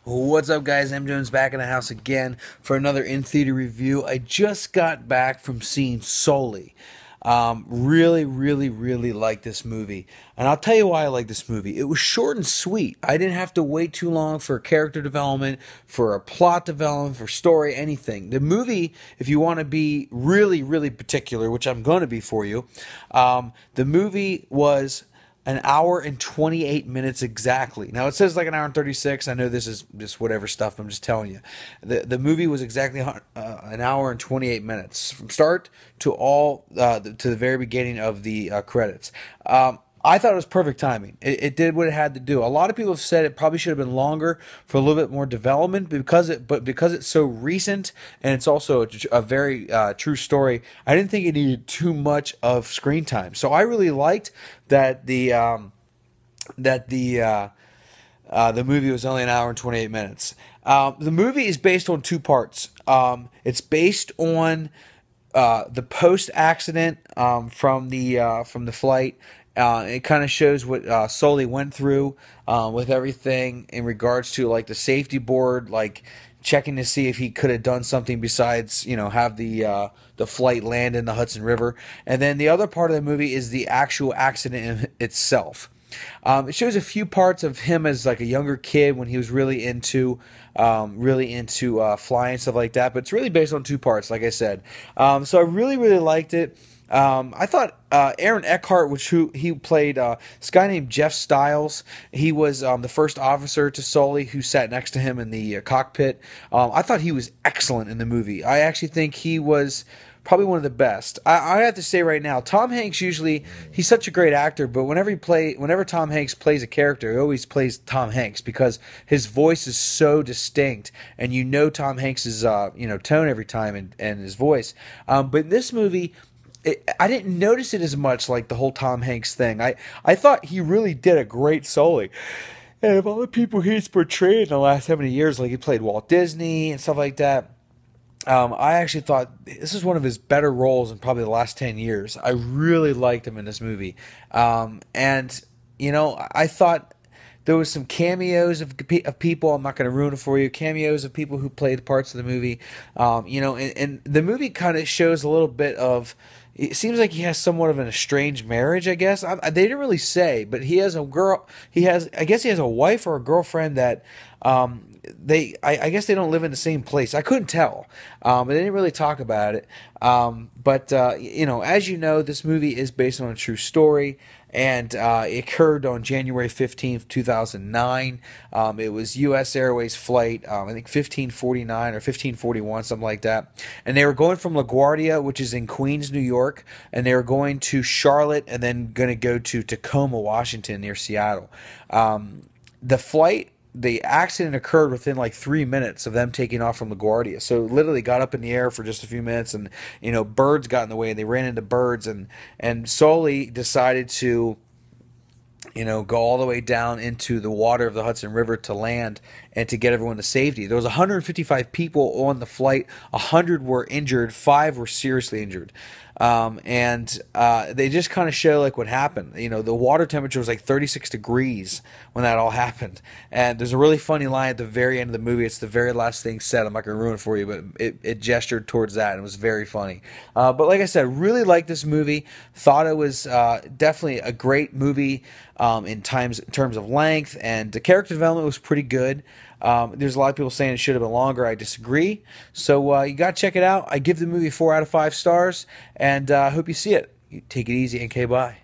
What's up, guys? M. Jones back in the house again for another in-theater review. I just got back from seeing Sully. Really like this movie. And I'll tell you why I like this movie. It was short and sweet. I didn't have to wait too long for character development, for a plot development, for story, anything. The movie, if you want to be really particular, which I'm going to be for you, the movie was an hour and 28 minutes exactly. Now it says like an hour and 36. I know this is just whatever stuff. I'm just telling you. The movie was exactly an hour and 28 minutes from start to to the very beginning of the credits. I thought it was perfect timing. It did what it had to do. A lot of people have said it probably should have been longer for a little bit more development, but because it's so recent and it's also a very true story, I didn't think it needed too much of screen time. So I really liked that the movie was only an hour and 28 minutes. The movie is based on two parts. It's based on the post accident from the flight. It kind of shows what Sully went through with everything in regards to like the safety board, like checking to see if he could have done something besides, have the flight land in the Hudson River. And then the other part of the movie is the actual accident itself. It shows a few parts of him as like a younger kid when he was really into flying, stuff like that. But it's really based on two parts, like I said. So I really liked it. I thought Aaron Eckhart, he played this guy named Jeff Stiles. He was the first officer to Sully, who sat next to him in the cockpit. I thought he was excellent in the movie. I actually think he was probably one of the best. I have to say right now, Tom Hanks he's such a great actor, but whenever Tom Hanks plays a character, he always plays Tom Hanks because his voice is so distinct, and Tom Hanks's tone every time and his voice. But in this movie, I didn't notice it as much, like the whole Tom Hanks thing. I thought he really did a great Sully. And of all the people he's portrayed in the last how many years, like he played Walt Disney and stuff like that, I actually thought this is one of his better roles in probably the last 10 years. I really liked him in this movie. I thought there was some cameos of people. I'm not going to ruin it for you. Cameos of people who played parts of the movie. And the movie kind of shows a little bit of. It seems like he has somewhat of an estranged marriage, I guess. They didn't really say, but he has a girl. I guess he has a wife or a girlfriend that I guess they don't live in the same place. I couldn't tell. They didn't really talk about it. As you know, this movie is based on a true story, and it occurred on January 15th, 2009. It was U.S. Airways flight, I think 1549 or 1541, something like that. And they were going from LaGuardia, which is in Queens, New York, and they were going to Charlotte and then going to go to Tacoma, Washington, near Seattle. The accident occurred within like 3 minutes of them taking off from LaGuardia. So literally got up in the air for just a few minutes, and birds got in the way. They ran into birds, and Sully decided to go all the way down into the water of the Hudson River to land and to get everyone to safety. There was 155 people on the flight. 100 were injured. 5 were seriously injured. They just kind of show like what happened. The water temperature was like 36 degrees when that all happened. And there's a really funny line at the very end of the movie. It's the very last thing said. I'm not going to ruin it for you, but it gestured towards that, and it was very funny. But like I said, really liked this movie. Thought it was definitely a great movie in terms of length, and the character development was pretty good. There's a lot of people saying it should have been longer. I disagree. So you got to check it out. I give the movie 4 out of 5 stars, and I hope you see it. You take it easy, and bye.